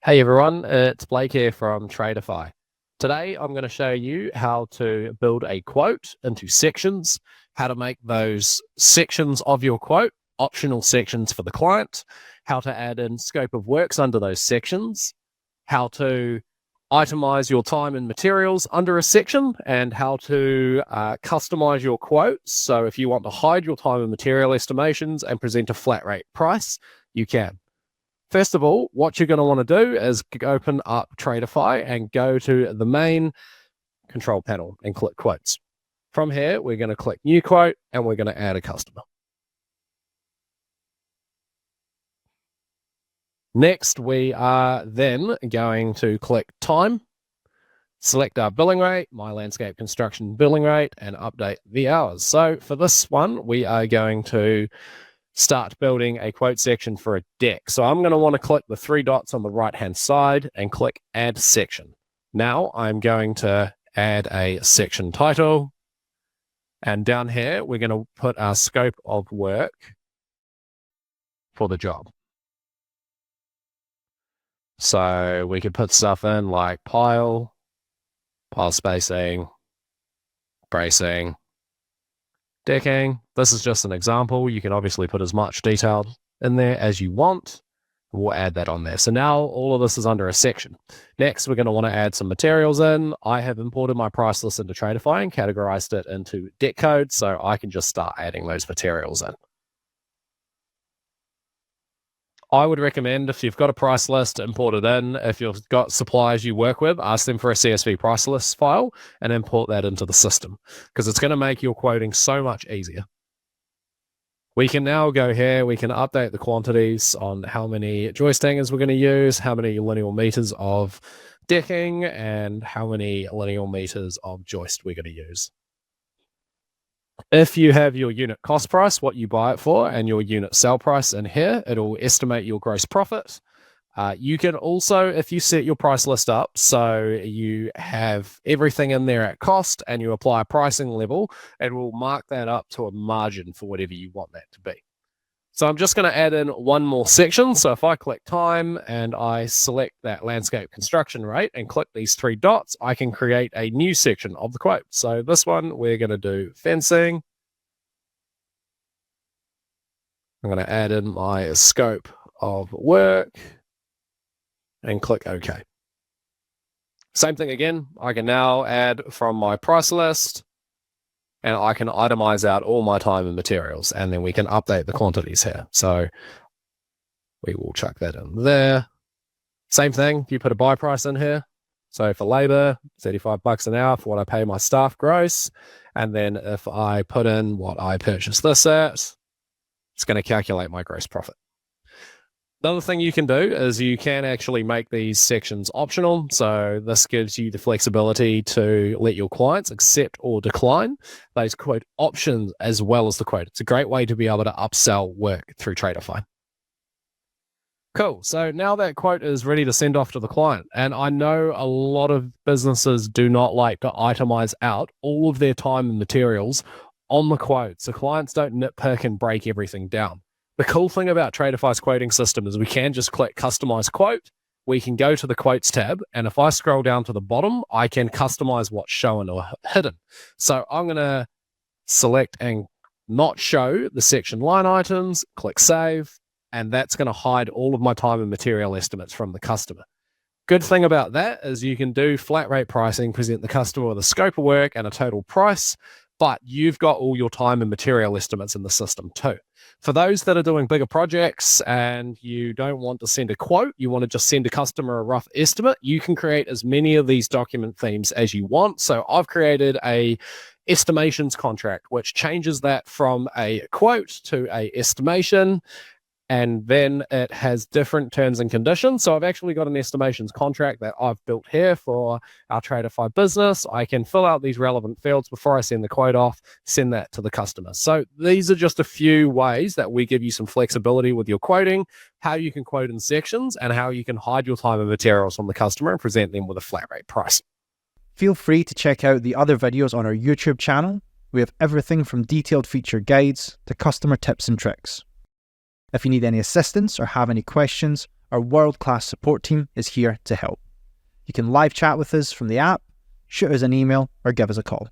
Hey everyone, it's Blake here from Tradify. Today I'm going to show you how to build a quote into sections, how to make those sections of your quote optional sections for the client, how to add in scope of works under those sections, how to itemize your time and materials under a section, and how to customize your quotes. So if you want to hide your time and material estimations and present a flat rate price, you can. First of all, what you're going to want to do is open up Tradify and go to the main control panel and click quotes. From here, we're going to click new quote and we're going to add a customer. Next, we are then going to click time, select our billing rate, my landscape construction billing rate, and update the hours. So for this one, we are going to start building a quote section for a deck. So I'm going to want to click the three dots on the right hand side and click add section. Now I'm going to add a section title, and down here we're going to put our scope of work for the job. So we could put stuff in like pile spacing, bracing, decking. This is just an example. You can obviously put as much detail in there as you want. We'll add that on there. So now all of this is under a section. Next, we're going to want to add some materials in. I have imported my price list into Tradify and categorized it into deck code, so I can just start adding those materials in. I would recommend, if you've got a price list, import it in. If you've got suppliers you work with, ask them for a CSV price list file and import that into the system, because it's going to make your quoting so much easier. We can now go here, we can update the quantities on how many joist hangers we're going to use, how many lineal meters of decking, and how many lineal meters of joist we're going to use. If you have your unit cost price, what you buy it for, and your unit sell price in here, it'll estimate your gross profit. You can also, if you set your price list up so you have everything in there at cost and you apply a pricing level, it will mark that up to a margin for whatever you want that to be. So I'm just going to add in one more section. So if I click time and I select that landscape construction rate and click these three dots, I can create a new section of the quote. So this one, we're going to do fencing. I'm going to add in my scope of work and click OK. Same thing again. I can now add from my price list, and I can itemize out all my time and materials, and then we can update the quantities here. So we will chuck that in there. Same thing, you put a buy price in here. So for labor, $35 an hour for what I pay my staff gross. And then if I put in what I purchased this at, it's going to calculate my gross profit. Another thing you can do is you can actually make these sections optional. So this gives you the flexibility to let your clients accept or decline those quote options as well as the quote. It's a great way to be able to upsell work through Tradify. Cool. So now that quote is ready to send off to the client. And I know a lot of businesses do not like to itemize out all of their time and materials on the quote. So clients don't nitpick and break everything down. The cool thing about Tradify's quoting system is we can just click customize quote. We can go to the quotes tab, and if I scroll down to the bottom, I can customize what's shown or hidden. So I'm going to select and not show the section line items, click save, and that's going to hide all of my time and material estimates from the customer. Good thing about that is you can do flat rate pricing, present the customer with a scope of work and a total price, but you've got all your time and material estimates in the system too. For those that are doing bigger projects and you don't want to send a quote, you want to just send a customer a rough estimate, you can create as many of these document themes as you want. So I've created a estimations contract, which changes that from a quote to a estimation. And then it has different terms and conditions. So I've actually got an estimations contract that I've built here for our Tradify business. I can fill out these relevant fields before I send the quote off, send that to the customer. So these are just a few ways that we give you some flexibility with your quoting, how you can quote in sections, and how you can hide your time and materials from the customer and present them with a flat rate price. Feel free to check out the other videos on our YouTube channel. We have everything from detailed feature guides to customer tips and tricks. If you need any assistance or have any questions, our world-class support team is here to help. You can live chat with us from the app, shoot us an email, or give us a call.